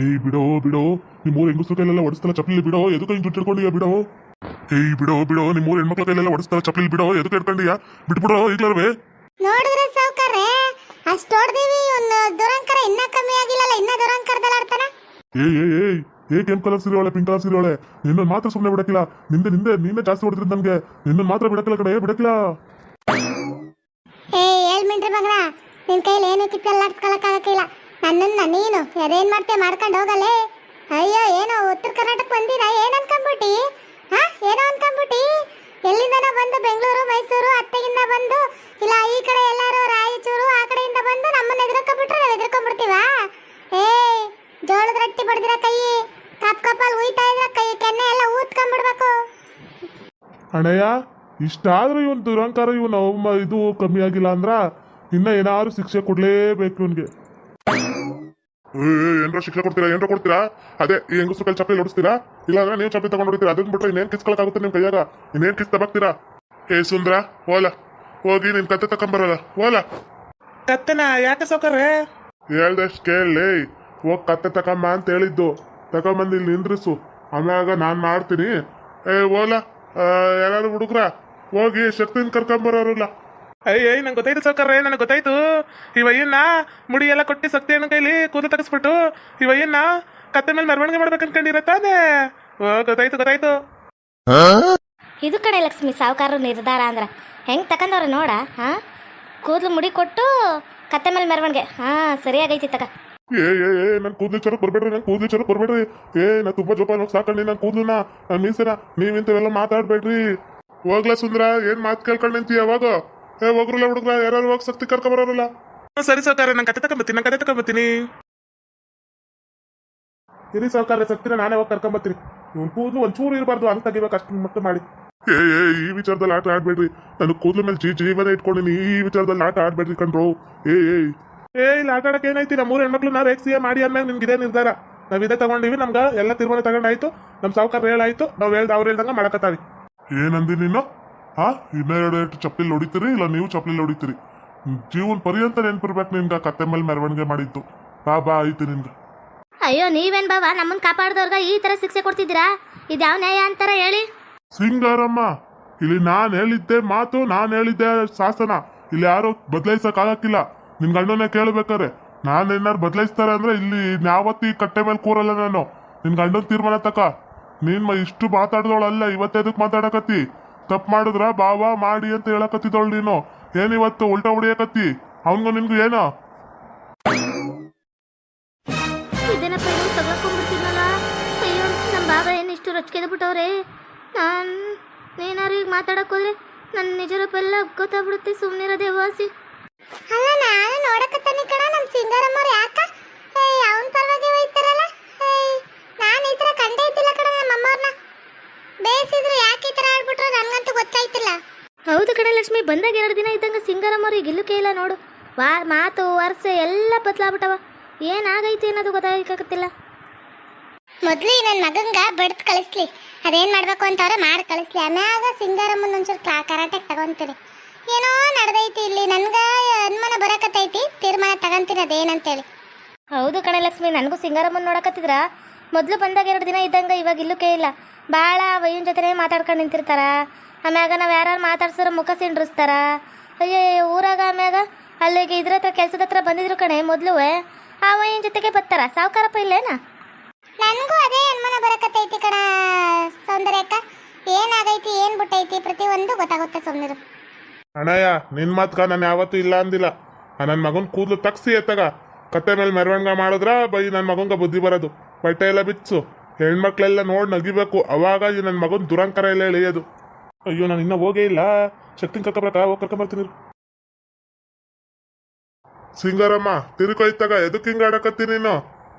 ಏಯ್ ಬಿಡೋ ಬಿಡೋ, ನಿಮ್ಮೂರ್ ಹೆಂಗಸ್ರ ಕೈಲೆಲ್ಲ ಹೊಡಿಸ್ತಾರ ಚಪ್ಪಲಿ ಬಿಡೋ, ಎದಕ್ಕೆ ಹಿಂಗ್ ದುಡ್ಡು ಹಿಡ್ಕೊಂಡಿಯಾ ಬಿಡೋ. ಏಯ್ ಬಿಡೋ ಬಿಡೋ, ನಿಮ್ಮೂರ್ ಹೆಣ್ಮಕ್ಳ ಕೈಲೆಲ್ಲ ಹೊಡಿಸ್ತಾರ ಚಪ್ಪಲಿ ಬಿಡೋ, ಎದಕ್ಕೆ ಹಿಡ್ಕೊಂಡಿಯಾ, ಬಿಟ್ಬಿಡೋ ಈಗ್ಲೇ. ನೋಡಿದ್ರೆ ಸಾವ್ಕಾರ್ರೆ ಅಷ್ಟು ಹೊಡೆದಿವಿ, ಒಂದು ದುರಂಕರ ಇನ್ನ ಕಮ್ಮಿ ಆಗಿಲ್ಲಲ್ಲ, ಇನ್ನ ದುರಂಕರದಲ್ಲಿ ಆಡ್ತಾನ. ಏಯ್ ಏಯ್ ಏಯ್ ಏ ಕೆಂಪ್ ಕಲರ್ ಸೀರೆ ಪಿಂಕ್ ಕಲರ್ ಸೀರೆ ನಿನ್ನ ಮಾತ್ರ ಸುಮ್ಮನೆ ಬಿಡಕಿಲ್ಲ. ನಿನ್ನೆ ಜಾಸ್ತಿ ಹೊಡೆದ್ರಿ ನನ್ಗೆ, ನಿನ್ನ ಮಾತ್ರ ಬಿಡಕಿಲ್ಲ ಕಡೆ ಬಿಡಕಿಲ್ಲ. ಹೇಳ್ಮಿನ್ರಿ ಮಗನ, ನಿನ್ ಕೈಲಿ ಏನು ಕಿತ್ತಲ್ಲಾಡ್ಸ್ಕೊಳಕ್ ಆಗಕ್ಕಿಲ್ಲ. ನನ್ನನ್ನ ನೀನು ಅದೇನ್ ಮಾಡ್ತೆ ಮಾಡ್ಕೊಂಡು ಹೋಗಲೇ. ಅಯ್ಯೋ ಏನೋ ಉತ್ತರ ಕರ್ನಾಟಕ ಬಂದಿರ, ಏನ್ ಅನ್ಕೊಂಬಿಟ್ಟಿ? ಏನೋ ಅನ್ಕೊಂಬಿಟ್ಟಿ? ಎಲ್ಲಿಂದನೋ ಬಂದು ಬೆಂಗಳೂರು ಮೈಸೂರು ಅತ್ತೆಗಿಂದ ಬಂದು, ಇಲ್ಲ ಈ ಕಡೆ ಎಲ್ಲಾರು ರಾಯಚೂರು ಆ ಕಡೆಯಿಂದ ಬಂದು ನಮ್ಮನ್ನ ಎದುರ್ಕೊಂಡ್ಬಿಟ್ರೆ ನಾವು ಎದುರ್ಕೊಂಡ್ಬಿಡ್ತೀವ? ಜೋಳದ ರೊಟ್ಟಿ ಬಡ್ದಿರ ಕೈ ಕಪ್ಪಲ್ಲಿ ಉಯ್ತಾ ಇದ್ರ ಕೈ ಕೆನ್ನೆ ಎಲ್ಲ ಊದ್ಕೊಂಡ್ಬಿಡ್ಬೇಕು. ಅಣ್ಣಯ್ಯ, ಇಷ್ಟಾದ್ರೂ ಇವನ್ ದುರಂಕಾರ, ಇವನ್ ಇದು ಕಮ್ಮಿ ಆಗಿಲ್ಲ ಅಂದ್ರ ಇನ್ನ ಏನಾದ್ರು ಶಿಕ್ಷೆ ಕೊಡ್ಲೇಬೇಕು ಇವನ್ಗೆ. ಏನ್ರ ಶಿಕ್ಷೆ ಕೊಡ್ತೀರಾ? ಅದೇ ಈ ಹೆಂಗಸ್ರು ಕೈ ಚಪ್ಪಲಿ ಹೊಡಿಸ್ತೀರಾ, ಇಲ್ಲಾಂದ್ರೆ ನೀವು ಚಪ್ಪಲಿ ತಗೊಂಡು ಹೊಡಿತೀರಾ. ಅದನ್ನ ಬಿಟ್ರೆ ಇನ್ನೇನ್ ಕಿಸ್ಕೊಳಕಾಗುತ್ತೆ ನಿಮ್ ಕೈಯಾಗ? ಇನ್ನೇನ್ ಕಿಸ್ ತಬಕ್ತೀರಾ? ಏ ಸುಂದ್ರ, ಓಲಾ ಹೋಗಿ ನಿನ್ ಕತ್ತೆ ತಕೊಂಬರಲ್ಲ, ಓಲಾ. ಕತ್ತೆನ ಯಾಕೆ ಸೌಕರ್ಯ? ಹೇಳ್ದಷ್ಟು ಕೇಳಿ, ಹೋಗ್ ಕತ್ತೆ ತಕೊಂಬ ಅಂತ ಹೇಳಿದ್ದು. ತಕೊಂಬಂದು ಇಲ್ಲಿ ನಿಂದ್ರಿಸು, ಆಮ್ಯಾಗ ನಾನ್ ಮಾಡ್ತೀನಿ. ಓಲಾ, ಯಾರು ಹುಡುಗ್ರ ಹೋಗಿ ಶಕ್ತಿನ ಕರ್ಕೊಂಬರೋರಲ್ಲ. ಅಯ್ಯ ನಂಗೆ ಗೊತ್ತಾಯ್ತು ಸೌಕರ್ಯ, ನನಗೆ ಗೊತ್ತಾಯ್ತು. ಇವಯ್ಯನ್ನ ಮುಡಿ ಎಲ್ಲ ಕೊಟ್ಟು ಶಕ್ತಿ ಅಣ್ಣ ಕೈಲಿ ಕೂದಲು ತಗಸ್ಬಿಟ್ಟು ಇವಯ್ಯನ್ನ ಕತ್ತೆ ಮೇಲೆ ಮೆರವಣಿಗೆ ಮಾಡ್ಬೇಕು ಅನ್ಕೊಂಡಿರತ್ತಾನೆ. ಗೊತ್ತಾಯ್ತು. ಇದು ಕಡೆ ಲಕ್ಷ್ಮಿ ಸಾವುಕಾರ ನಿರ್ಧಾರ ಅಂದ್ರ ಹೆಂಗ್ ತಕೊಂಡವ್ರ ನೋಡ. ಕೂದಲು ಮುಡಿ ಕೊಟ್ಟು ಕತ್ತೆ ಮೇಲೆ ಮೆರವಣಿಗೆ. ಸರಿಯಾಗೈತಿ ತಕ. ನನ್ ಕೂದ್ಲು ಚರಕ್ ಬರ್ಬೇಡ್ರಿ. ನಾ ತುಂಬಾ ಜೋಪಾನ ಸಾಕಂಡಿ ನನ್ ಕೂದ್ಲುನ, ನನ್ ಮೀಸನ. ನೀವಿಂತವೆಲ್ಲ ಮಾತಾಡ್ಬೇಡ್ರಿ. ಹೋಗ್ಲಾ ಸುಂದ್ರ, ಏನ್ ಮಾತು ಕೇಳ್ಕೊಂಡ್ ನಿಂತಿ ಯಾವಾಗ? ಹೋಗ್ರಲ್ಲ ಹುಡುಗ್ರ, ಯಾರು ಹೋಗಿ ಶಕ್ತಿ ಕರ್ಕೊಂಬರೋರಲ್ಲ. ಸರಿ ಸೌಕರ್ಯ, ನಾನು ಕತೆ ತಕೊಂಬತ್ತೀನಿ. ಇರಿ ಸೌಕರ್ಯ, ಶಕ್ತಿನ ನಾನೇ ಹೋಗಿ ಕರ್ಕೊಂಬತ್ತೀನಿ. ಕೂದಲು ಒಂಚೂರು ಇರಬಾರ್ದು, ಅಂತ ತೆಗಿಬೇಕು ಅಷ್ಟು ಮಟ್ಟ ಮಾಡಿ. ಈ ವಿಚಾರದಲ್ಲಿ ಆಟ ಆಡ್ಬೇಡ್ರಿ. ನಾನು ಕೂದ್ಲ ಮೇಲೆ ಜೀವನ ಇಟ್ಕೊಂಡಿನಿ, ಈ ವಿಚಾರದಲ್ಲಿ ಆಟ ಆಡ್ಬೇಡ್ರಿ ಕಣ್ರು. ಇಲ್ಲಿ ಆಟ ಆಡಕ್ಕೆ ಏನೈತಿ? ನಮ್ಮ 3 ಹೆಣ್ಮಕ್ಳು ನಾವು ರೇಕ್ಸಿಯ ಮಾಡಿ ಅಂದ್ಮೇಲೆ ನಿಮ್ಗೆ ಇದೇ ನಿರ್ಧಾರ. ನಾವ್ ಇದೇ ತಗೊಂಡಿವಿ, ನಮ್ಗೆ ಎಲ್ಲ ತೀರ್ಮಾನ ತಗೊಂಡಾಯ್ತು. ನಮ್ಮ ಸಾವುಕಾರ ಹೇಳಾಯ್ತು, ನಾವ್ ಅವ್ರು ಹೇಳ್ದಂಗ ಮಾಡಕತ್ತಾವಿ. ಏನಂದಿ ನೀನು? ಇನ್ನ 2 ಚಪ್ಪಲಿ ಹೊಡಿತೀರಿ, ಇಲ್ಲ ನೀವು ಚಪ್ಪಲಿ ಹೊಡಿತೀರಿ. ಜೀವನ್ ಪರ್ಯಂತ ನೆನ್ಪಿರ್ಬೇಕು ನಿನ್ಗ ಕತ್ತೆ ಮೇಲೆ ಮೆರವಣಿಗೆ ಮಾಡಿತ್ತು. ಬಾ ಐತಿ ನಿನ್ಗ. ಅಯ್ಯೋ ನೀವೇನ್ ಬಾವ ನಮ್ಮನ್ ಕಾಪಾಡ್ದವ್ರಗ ಈ ತರ ಶಿಕ್ಷೆ ಕೊಡ್ತಿದ್ದೀರಾ? ಇದ್ಯಾವ ನ್ಯಾಯ ಅಂತಾರ ಹೇಳಿ? ಸಿಂಗಾರಮ್ಮ, ಇಲ್ಲಿ ನಾನ್ ಹೇಳಿದ್ದೆ ಮಾತು, ನಾನ್ ಹೇಳಿದ್ದೆ ಶಾಸನ. ಇಲ್ಲಿ ಯಾರು ಬದಲಾಯಿಸಕ್ ಆಗಕ್ಕಿಲ್ಲ. ನಿನ್ ಗಂಡನೇ ಕೇಳ್ಬೇಕಾರೆ. ನಾನ್ ಏನಾರು ಬದಲಾಯಿಸ್ತಾರೆ ಅಂದ್ರೆ ಇಲ್ಲಿ ಯಾವತ್ತಿ ಕಟ್ಟೆ ಮೇಲೆ ಕೂರಲ್ಲ ನಾನು. ನಿನ್ ಗಂಡನ್ ತೀರ್ಮಾನ ತಕ. ನೀನ್ ಇಷ್ಟು ಮಾತಾಡ್ದವಳಲ್ಲ, ಇವತ್ತೇದಕ್ ಮಾತಾಡಕತ್ತಿ? ತಪ್ಪು ಮಾಡಿದ್ರ ಬಾವ ಮಾಡಿ ಅಂತ ಹೇಳಕತ್ತಿದವಳು ನೀನು. ಏನಿವತ್ತು ಉಲ್ಟಾ ಹೊಡಿಯಕತ್ತಿ? ಅವನ್ಗೂ ನಿನ್ಗೂ ಏನೋ? ಇದೇನಪ್ಪ ಇದು ತಗೊಂಡ್ಬಿಡ್ತೀನಲ್ಲ. ಅಯ್ಯೋ ನಮ್ಮ ಬಾಬಾ ಏನು ಇಷ್ಟು ರೊಚ್ಕೆದ ಬಿಟ್ಟವ್ರೆ. ನೀನಾರು ಈಗ ಮಾತಾಡಕ್ ಹೋದ್ರೆ ನನ್ನ ನಿಜ ರೂಪ ಎಲ್ಲ ಗೊತ್ತಾಗ್ಬಿಡುತ್ತೆ. ಸುಮ್ಮನಿರೋದೇ ವಾಸಿ. ಅಲ್ಲ ನಾನು ನೋಡಕತ್ತಾನೆ ಕಣ ನಮ್ಮ ಸಿಂಗಾರಮ್ಮವ್ರು. ಯಾಕ ಅವನ ಪರವಾಗಿ ಹೋಯ್ತಾರಲ್ಲ? ನಾನು ಈ ಥರ ಕಂಡೇ ಇದ್ದಿಲ್ಲ ಕಣ ನಮ್ಮ ಅಮ್ಮವ್ರನ್ನ. ಬೇಸಿದ್ರು ಯಾಕೆ ಈ ಥರ ಆಡ್ಬಿಟ್ರು ನನಗಂತೂ ಗೊತ್ತಾಯ್ತಿಲ್ಲ. ಹೌದು ಕಣ ಲಕ್ಷ್ಮಿ, ಬಂದಾಗ 2 ದಿನ ಇದ್ದಂಗೆ ಸಿಂಗಾರಮ್ಮವ್ರು ಈಗ ಇಲ್ಲೂ ಕೇಳಿಲ್ಲ ನೋಡು. ಮಾತು ವರ್ಷ ಎಲ್ಲ ಬದಲಾಗ್ಬಿಟ್ಟವ. ಏನಾಗೈತಿ ಅನ್ನೋದು ಗೊತ್ತಾಗಕ್ಕಾಗತ್ತಿಲ್ಲ. ಮೊದಲು ನನ್ನ ಮಗಂಗ ಬಡ್ದು ಕಳಿಸ್ಲಿ, ಅದೇನು ಮಾಡಬೇಕು ಅಂತವ್ರೆ ಮಾಡಿ ಕಳಿಸ್ಲಿ. ಆಮ್ಯಾಗ ಸಿಂಗಾರಮ್ಮನ ಒಂಚೂರು ಕರಾಟೆಗೆ ತಗೊಂತೀನಿ. ಏನೋ ನಡೆದೈತಿ ಇಲ್ಲಿ, ನನ್ಗ ಅನುಮಾನ ಬರಕತ್ತೈತಿ. ತೀರ್ಮಾನ ತಗೊಂತೀನಿ ಅದೇನಂತೇಳಿ. ಹೌದು ಕಣೆ ಲಕ್ಷ್ಮಿ, ನನಗೂ ಸಿಂಗಾರಮ್ಮನ ನೋಡಕತ್ತಿದ್ರ ಮೊದಲು ಬಂದಾಗ 2 ದಿನ ಇದ್ದಂಗ ಇವಾಗ ಇಲ್ಲೂ ಕೇಳಿಲ್ಲ. ಭಾಳ ವಯ್ಯನ ಜೊತೆ ಮಾತಾಡ್ಕೊಂಡು ನಿಂತಿರ್ತಾರ. ಆಮ್ಯಾಗ ನಾವು ಯಾರು ಮಾತಾಡ್ಸಿರೋ ಮುಖ ಸಿಂಡ್ರಿಸ್ತಾರ. ಅಯ್ಯೋ ಊರಾಗ ಆಮ್ಯಾಗ ಅಲ್ಲಿಗೆ ಇದ್ರ ಹತ್ರ ಕೆಲ್ಸದ ಹತ್ರ ಬಂದಿದ್ರು ಕಣೆ ಮೊದಲು. ಆ ವಯ್ಯನ ಜೊತೆಗೆ ಬರ್ತಾರ. ಸಾವುಕಾರಪ್ಪ ಇಲ್ಲೇನಾ? ನನಗೂ ಅದೇ ಅನುಮಾನ ಬರಕತ್ತೈತಿ ಕಣ ಸೌಂದರ್ಯಕ್ಕ. ಏನಾಗೈತಿ ಏನ್ ಬಿಟ್ಟೈತಿ ಪ್ರತಿಯೊಂದು ಗೊತ್ತಾಗುತ್ತೆ. ಸುಮ್ಮನಿರು ಅಣ್ಣಯ್ಯ, ನಿನ್ ಮಾತ್ಕ ನಾನು ಯಾವತ್ತೂ ಇಲ್ಲ ಅಂದಿಲ್ಲ. ನನ್ನ ಮಗನ್ ಕೂದಲು ತಗ್ಸಿ ಎತ್ತಗ ಕತ್ತೆ ಮೇಲೆ ಮೆರವಣಿಗೆ ಮಾಡಿದ್ರ ನನ್ನ ಮಗಂಗ ಬುದ್ಧಿ ಬರೋದು. ಬಟ್ಟೆ ಎಲ್ಲ ಬಿಚ್ಚು, ಹೆಣ್ಮಕ್ಳೆಲ್ಲ ನೋಡಿ ನಗಿಬೇಕು. ಅವಾಗ ನನ್ನ ಮಗನ್ ದುರಂಕಾರ ಎಲ್ಲ ಎಳೆಯೋದು. ಅಯ್ಯೋ ನಾನು ಇನ್ನ ಹೋಗೇ ಇಲ್ಲ. ಶಕ್ತಿನ ಕರ್ಕೊಬರಕ ಹೋಗಿ ಕರ್ಕೊಂಬರ್ತೀನಿ. ಸಿಂಗಾರಮ್ಮ ತಿರ್ಕೊಯ್ತಾಗ ಎದಕ್ ಹಿಂಗ ಆಡಕತ್ತಿ ನೀನು?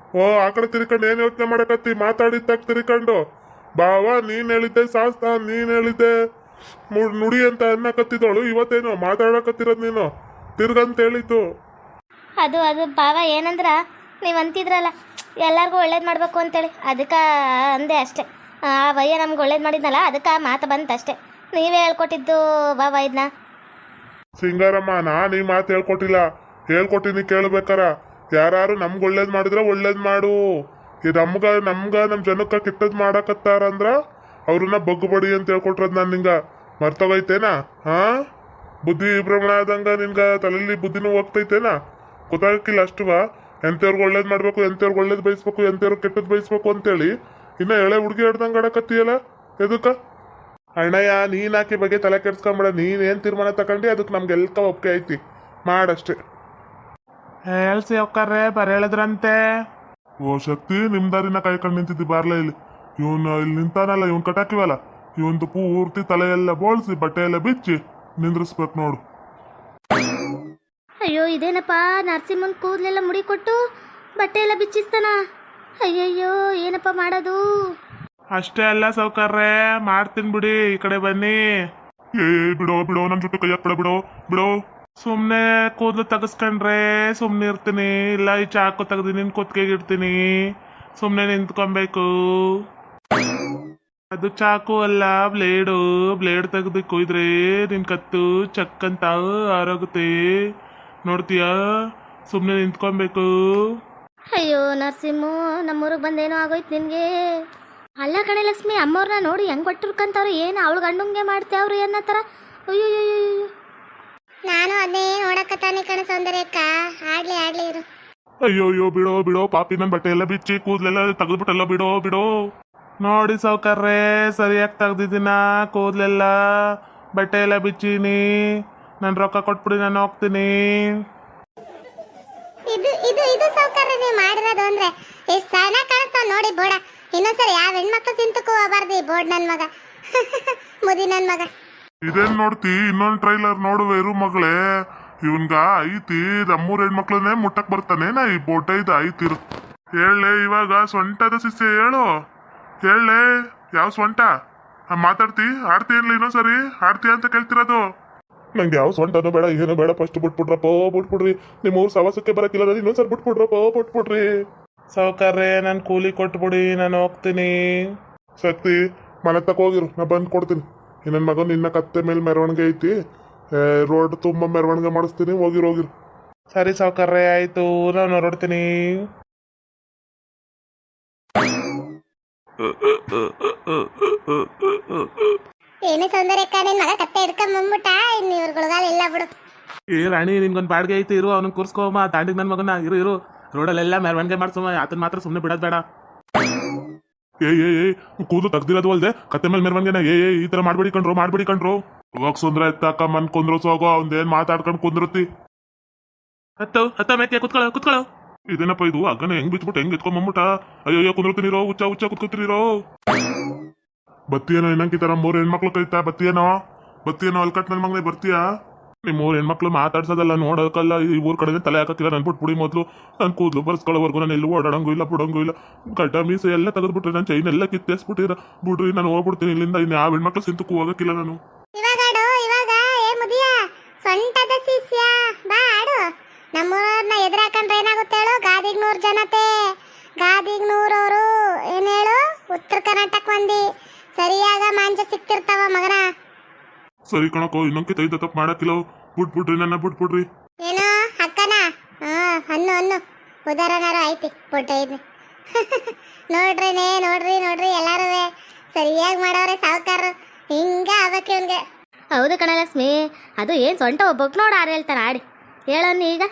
ಆ ಕಡೆ ತಿರ್ಕೊಂಡು ಏನ್ ಯೋಚನೆ ಮಾಡಕತ್ತಿ? ಮಾತಾಡಿದ್ದಾಗ ತಿರ್ಕೊಂಡು ಬಾವ ನೀನ್ ಹೇಳಿದ್ದೆ ಶಾಸ್ತ್ರ, ನೀನ್ ಹೇಳಿದ್ದೆ ನುಡಿ ಅಂತ ಅನ್ನಕತ್ತಿದವಳು ಇವತ್ತೇನು ಮಾತಾಡಕತ್ತಿರೋದು ನೀನು? ತಿರ್ಗಂತ ಹೇಳಿದ್ದು ಅದು ಬಾವ ಏನಂದ್ರ ನೀವು ಅಂತಿದ್ರಲ್ಲ ಎಲ್ಲರಿಗೂ ಒಳ್ಳೇದು ಮಾಡಬೇಕು ಅಂತೇಳಿ, ಅದಕ್ಕೆ ಅಂದೆ ಅಷ್ಟೇ. ಆ ವಯ್ಯ ನಮ್ಗೆ ಒಳ್ಳೇದು ಮಾಡಿದ್ನಲ್ಲ, ಅದಕ್ಕೆ ಮಾತು ಬಂತಷ್ಟೇ. ನೀವೇ ಹೇಳ್ಕೊಟ್ಟಿದ್ದು ಬಾವ ಇದನ್ನ. ಸಿಂಗಾರಮ್ಮ, ನಾನು ಈ ಮಾತು ಹೇಳ್ಕೊಟ್ಟಿಲ್ಲ, ಹೇಳ್ಕೊಟ್ಟಿನಿ ಕೇಳ್ಬೇಕಾರ. ಯಾರು ನಮ್ಗೆ ಒಳ್ಳೇದು ಮಾಡಿದ್ರೆ ಒಳ್ಳೇದು ಮಾಡು, ನಮ್ಗ ನಮ್ ಜನಕ್ಕ ಕೆಟ್ಟದ್ ಮಾಡಕತ್ತಾರ ಅಂದ್ರ ಅವ್ರನ್ನ ಬಗ್ಗುಬಡಿ ಅಂತ ಹೇಳ್ಕೊಟ್ರದ್ ನಾನ್ ನಿಂಗ ಮರ್ತೋಗೈತೇನಾ? ಹಾ, ಬುದ್ಧಿ ಭ್ರಮಣ ಆದಂಗ ನಿನ್ಗ ತಲೆಯಲ್ಲಿ ಬುದ್ಧಿನೂ ಹೋಗ್ತೈತೇನಾ? ಗೊತ್ತಾಗಕ್ಕಿಲ್ಲ ಅಷ್ಟುವ ಎಂತವ್ರಿಗೆ ಒಳ್ಳೇದ್ ಮಾಡ್ಬೇಕು, ಎಂತವ್ರಿಗೆ ಒಳ್ಳೇದ್ ಬಯಸ್ಬೇಕು, ಎಂತವ್ರಿಗೆ ಕೆಟ್ಟದ್ ಬಯಸ್ಬೇಕು ಅಂತೇಳಿ ಇನ್ನ ಎಳೆ ಹುಡುಗಿ ಹಿಡ್ದಂಗ ಆಡಕತ್ತೀಯಲ್ಲ ಎದಕ್ಕ? ಅಣ್ಣಯ್ಯ, ನೀನ್ ಹಾಕಿ ಬಗ್ಗೆ ತಲೆ ಕೆಡ್ಸ್ಕೊಂಬೇಡ. ನೀನ್ ಏನ್ ತೀರ್ಮಾನ ತಗೊಂಡಿ ಅದಕ್ಕೆ ನಮ್ಗೆಲ್ಕ ಒಪ್ಪಿಗೆ ಐತಿ, ಮಾಡಷ್ಟೇ. ಹೇಳ್ಸಿ ಒಕ್ಕರ್ರೆ ಬರ ಹೇಳಿದ್ರಂತೆ. ಓ ಶಕ್ತಿ, ನಿಮ್ ದಾರಿನ ಕಾಯ್ಕೊಂಡು ನಿಂತಿದ್ದಿ, ಬಾರ್ಲ ಇಲ್ಲಿ. ಇವನು ಇಲ್ಲಿ ನಿಂತಾನಲ್ಲ, ಇವನ್ ಕಟಾಕಿವಲ್ಲ, ಇವಂದು ಪೂರ್ತಿ ತಲೆ ಎಲ್ಲ ಬೋಳ್ಸಿ ಬಟ್ಟೆ ಎಲ್ಲ ಬಿಚ್ಚಿ ನಿಂದ್ರಿಸ್ಬೇಕು ನೋಡು. ಅಯ್ಯೋ ಇದೇನಪ್ಪ, ನರಸಿಂಹನ್ ಕೂದಲೆಲ್ಲ ಮುಡಿ ಕೊಟ್ಟು ಬಟ್ಟೆ ಎಲ್ಲ ಬಿಚ್ಚಿಸ್ತಾನ. ಅಯ್ಯಯ್ಯೋ ಏನಪ್ಪ ಮಾಡೋದು? ಅಷ್ಟೇ ಅಲ್ಲ ಸೌಕರ್ರೆ, ಮಾಡ್ತೀನಿ ಬಿಡಿ, ಈ ಕಡೆ ಬನ್ನಿ. ಏ ಬಿಡೋ ಬಿಡೋ, ನನ್ ಜೊತೆ ಕೈ ಹಾಕ್ಬೇಡ, ಬಿಡೋ ಬಿಡೋ. ಸುಮ್ನೆ ಕೂದಲು ತೆಗಸ್ಕೊಂಡ್ರೆ ಸುಮ್ನೆ ಇರ್ತೀನಿ, ಇಲ್ಲ ಈ ಚಾಕು ತೆಗ್ದು ನಿನ್ ಕುತ್ತಿಗೆಗೆ ಇಡ್ತೀನಿ. ಸುಮ್ನೆ ನಿಂತ್ಕೊಬೇಕು. ಅದು ಚಾಕು ಅಲ್ಲ, ಬ್ಲೇಡ್ ತೆಗ್ದು ಕೊಯ್ದ್ರೆ ನಿನ್ ಕತ್ತು ಚಕ್ಕಂತ ಆರೋಗುತ್ತೆ. ನೋಡ್ತೀಯಾ? ಸುಮ್ನೆ ನಿಂತ್ಕೊಬೇಕು. ಅಯ್ಯೋ ನರಸಿಂಹು, ನಮ್ಮೂರಿಗೆ ಬಂದೇನೋ ಆಗೋಯ್ತು ನಿನ್ಗೆ. ಅಲ್ಲ ಕಣೆ ಲಕ್ಷ್ಮಿ, ಅಮ್ಮವ್ರನ್ನ ನೋಡಿ ಹೆಂಗ್ ಹೊಟ್ಟಿರ್ಕಂತವ್ರು, ಏನು ಅವಳು ಗಂಡುಂಗೆ ಮಾಡ್ತೇವ್ರಿ ಅನ್ನೋ ಥರ. ಅಯ್ಯೋ ನಾನು ಅದೇ ನೋಡಕತ್ತಾನೆ ಕಣ ಸೌಂದರ್ಯಕ್ಕ. ಆಡ್ಲಿ ಇರು. ಅಯ್ಯೋ ಬಿಡೋ ಬಿಡೋ ಪಾಪಿ, ನನ್ ಬಟ್ಟೆ ಎಲ್ಲ ಬಿಚ್ಚಿ ಕೂದಲೆಲ್ಲ ತೆಗೆದ್ಬಿಟ್ಟಲ್ಲ, ಬಿಡೋ ಬಿಡೋ. ನೋಡಿ ಸೌಕರ್ರೆ, ಸರಿಯಾಗಿ ತೆಗ್ದಿದ್ದೀನ ಕೂದಲೆಲ್ಲ, ಬಟ್ಟೆ ಎಲ್ಲ ಬಿಚ್ಚೀನಿ. ನಾನು ರೊಕ್ಕ ಕೊಟ್ಬಿಡಿ, ನಾನು ಹೋಗ್ತೀನಿ. ಇದು ಇದು ಇದು ಸೌಕರ್ಯ ನೀವು ಮಾಡಿರೋದು ಅಂದ್ರೆ ಎಷ್ಟು ಚೆನ್ನಾಗಿ ಕಾಣಿಸ್ತಾವ ನೋಡಿ ಬೋಡ. ಇನ್ನೊಂದ್ಸರಿ ಯಾವ ಹೆಣ್ಮಕ್ಳು ತಿಂತಕ್ಕೂ ಹೋಗಬಾರ್ದು ಈ ಬೋರ್ಡ್ ನನ್ ಮಗ. ಮುದಿ ನನ್ ಮಗ. ಇದೇನ್ ನೋಡ್ತಿ? ಇನ್ನೊಂದ್ ಟ್ರೈಲರ್ ನೋಡುವೆ ಇರು ಮಗಳೇ. ಇವನ್ಗ ಐತಿ, ನಮ್ಮೂರ್ ಹೆಣ್ಮಕ್ಳನ್ನೇ ಮುಟ್ಟಕ್ ಬರ್ತಾನೇನ ಈ ಬೋಟ? ಇದು ಐತಿರು. ಹೇಳಲೆ ಇವಾಗ ಸೊಂಟದ ಶಿಷ್ಯ ಹೇಳು. ಹೇಳಲೆ ಯಾವ ಸೊಂಟ? ಮಾತಾಡ್ತಿ? ಆಡ್ತೀಯಲ್ಲ ಇನ್ನೊಂದ್ಸರಿ? ಆಡ್ತೀಯ ಅಂತ ಕೇಳ್ತಿರೋದು. ನಂಗೆ ಯಾವ ಸೊಂಟನೂ ಬೇಡ, ಏನು ಬೇಡ. ಫಸ್ಟ್ ಬಿಟ್ಬಿಡ್ರಪ್ಪ, ಬಿಟ್ಬಿಡ್ರಿ. ನಿಮ್ಮ ಊರ್ ಸವಾಸಕ್ಕೆ ಬರಕಿಲ್ಲ, ಇನ್ನೊಂದ್ಸರಿ ಬಿಟ್ಬಿಡ್ರಪ್ಪ, ಬಿಟ್ಬಿಡ್ರಿ. ಸೌಕರ್ರೆ, ನಾನು ಕೂಲಿ ಕೊಟ್ಬಿಡಿ, ನಾನು ಹೋಗ್ತೀನಿ. ಶಕ್ತಿ, ಮನೆ ತಕ ಹೋಗಿರು, ನಾ ಬಂದು ಕೊಡ್ತೀನಿ. ನನ್ನ ಮಗ ನಿನ್ನ ಕತ್ತೆ ಮೇಲೆ ಮೆರವಣಿಗೆ ಐತಿ, ರೋಡ್ ತುಂಬ ಮೆರವಣಿಗೆ ಮಾಡಿಸ್ತೀನಿ. ಹೋಗಿರು. ಸರಿ ಸೌಕರ್ರೆ, ಆಯ್ತು, ನಾನು ಹೊರಡ್ತೀನಿ. ಏನೇ ಸೌಂದರ್ಯಕ್ಕ, ನಿನ್ ಮಗ ಕತ್ತೆ ಹಿಡ್ಕೊಂಡ್ ಬಂದ್ಬಿಟ್ಟ. ಇನ್ನು ಇವ್ರುಗಳ್ಗಾಲ ಇಲ್ಲ ಬಿಡು. ಏ ರಾಣಿ, ನಿನ್ಗೊಂದು ಬಾಡಿಗೆ ಐತಿ, ಇರು. ಅವನು ಕೂರ್ಸ್ಕೋಮ ತಾಂಡಿಗೆ ನನ್ನ ಮಗನ. ಇರು ರೋಡಲ್ಲೆಲ್ಲ ಮೆರವಣಿಗೆ ಮಾಡ್ಸೋಮ, ಆತನ ಮಾತ್ರ ಸುಮ್ಮನೆ ಬಿಡೋದು ಬೇಡ. ಏ ಕೂದಲು ತೆಗ್ದಿರೋದು ಅಲ್ದೆ ಕತ್ತೆ ಮೇಲೆ ಮೆರವಣಿಗೆನ? ಈ ತರ ಮಾಡ್ಬೇಡಿ ಕಣ್ರು. ಹೋಗ ಸುಂದ್ರ ಎತ್ತಾಕ ಮನ್ ಕುಂದ್ರಸು ಹೋಗೋ. ಅವ್ದೇನ್ ಮಾತಾಡ್ಕೊಂಡು ಕುಂದ್ರತಿ. ಹತ್ತ ಮೇಕೆ ಕುತ್ಕೊಳ್ಳೋ. ಇದೇನಪ್ಪ ಇದು? ಅಗ್ಗನ ಹೆಂಗ್ ಬಿಚ್ಬಿಟ್ಟು ಹೆಂಗ್ ಎತ್ಕೊಂಡ್ ಬಂದ್ಬಿಟ್ಟ. ಅಯ್ಯೋ ಕುಂದ್ರತೀನಿರೋ, ಹುಚ್ಚ ಕುತ್ಕೊತೀನಿರೋ. ಬತ್ತಿಯೇನೋ ಇನ್ನಂಕಿ ತರ 3 ಹೆಣ್ಮಕ್ಳು ಕೈತಾ? ಬತ್ತಿಯೇನೋ ಅಲ್ಕಟ್ ನನ್ ಮಗನೇ, ಬರ್ತೀಯಾ? ನಿಮ್ 3 ಹೆಣ್ಮಕ್ಳು ಮಾತಾಡ್ಸೋದಲ್ಲ, ನೋಡೋಕಲ್ಲ. ಈ ಊರ್ ಕಡೆ ತಲೆ ಹಾಕಿಲ್ಲ. ನನ್ ಬಿಟ್ಬಿಡಿ ಮೊದ್ಲು. ನನ್ ಕೂದ್ಲು ಬರ್ಸ್ಕೊಳ್ಳೋವರೆಗೂ ನಾನು ಎಲ್ಲೂ ಓಡಾಡಂಗೂ ಇಲ್ಲ, ಬಿಡಂಗೂ ಇಲ್ಲ. ಗಡ್ಡ ಮೀಸೆ ಎಲ್ಲ ತೆಗೆದ್ಬಿಟ್ರಿ, ನನ್ನ ಚೈನ್ ಎಲ್ಲ ಕಿತ್ತೇಸ್ಬಿಟ್ಟಿರ. ಬಿಡ್ರಿ, ನಾನು ಹೋಗ್ಬಿಡ್ತೀನಿ ಇಲ್ಲಿಂದ. ಇನ್ನು ಯಾವ ಹೆಣ್ಮಕ್ಳು ಸಿಂತಕ್ಕೂ ಹೋಗಕ್ಕಿಲ್ಲ ನಾನು. ಇವಾಗ ಏ ಮುದಿಯ, ಸೊಂಟದ ಶಿಷ್ಯ ಬಾ ಆಡು. ನಮ್ಮೂರನ್ನ ಎದುರಾಕೊಂಡ್ರೆ ಏನಾಗುತ್ತೆ ಹೇಳು? ಗಾದಿಗ್ನೂರ್ ಜನತೆ, ಗಾದಿಗ್ನೂರವರು ಏನ್ ಹೇಳು? ಉತ್ತರ ಕರ್ನಾಟಕ ಮಂದಿ ಸರಿಯಾಗ ಮಾಂಜ ಸಿಕ್ತಿರ್ತಾವ ಮಗನ. ಸರಿ ಕಣಕೋ, ಇನ್ನೊಂದು ತೈದ ತಪ್ಪು ಮಾಡಕ್ಕಿಲ್ಲ. ಬಿಟ್ಬಿಡ್ರಿ, ನನ್ನ ಬಿಟ್ಬಿಡ್ರಿ. ಏನೋ ಅಕ್ಕನ? ಅನ್ನು ಉದಾಹರಣಾರು ಐತಿ ಪುಟ್ಟ ಇದು. ನೋಡ್ರಿ ಎಲ್ಲಾರು ಸರಿಯಾಗಿ ಮಾಡವ್ರೆ ಸಾವುಕಾರರು. ಹಿಂಗ ಆಗ್ಬೇಕು ಇವ್ನಿಗೆ. ಹೌದು ಕಣಲಕ್ಷ್ಮಿ, ಅದು ಏನು ಸೊಂಟ ಒಬ್ಬಕ್ಕೆ ನೋಡಿ ಆರು ಹೇಳ್ತಾನೆ ಆಡಿ ಹೇಳೋನು ಈಗ.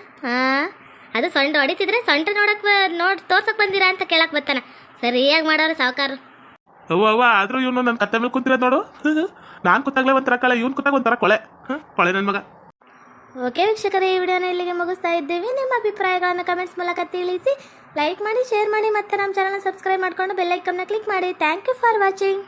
ಅದು ಸೊಂಟ ಹೊಡಿತಿದ್ರೆ ಸೊಂಟ ತೋರ್ಸಕ್ ಬಂದಿರಾ ಅಂತ ಕೇಳಕ್ ಬರ್ತಾನೆ. ಸರಿಯಾಗಿ ಮಾಡೋರು ಸಾವುಕಾರರು. ಅವ್ವ ಆದ್ರೂ ಇವನು ನನ್ನ ಕತ್ತೆ ಮೇಲೆ ಕುಂತಿರೋದು ನೋಡು. ನಾನು ಕೂತಾಗ್ಲೇ ಒಂಥರ ಕಳೆ, ಇವನು ಕೂತಾಗ ಒಂಥರ ಕೊಳೆ ನನ್ನ ಮಗ. ಓಕೆ ವೀಕ್ಷಕರೇ, ಈ ವಿಡಿಯೋನ ಇಲ್ಲಿಗೆ ಮುಗಿಸ್ತಾ ಇದ್ದೀವಿ. ನಿಮ್ಮ ಅಭಿಪ್ರಾಯಗಳನ್ನು ಕಮೆಂಟ್ಸ್ ಮೂಲಕ ತಿಳಿಸಿ, ಲೈಕ್ ಮಾಡಿ, ಶೇರ್ ಮಾಡಿ, ಮತ್ತೆ ನಮ್ಮ ಚಾನಲ್ನ ಸಬ್ಸ್ಕ್ರೈಬ್ ಮಾಡಿಕೊಂಡು ಬೆಲ್ ಐಕನ್ನ ಕ್ಲಿಕ್ ಮಾಡಿ. Thank you for watching.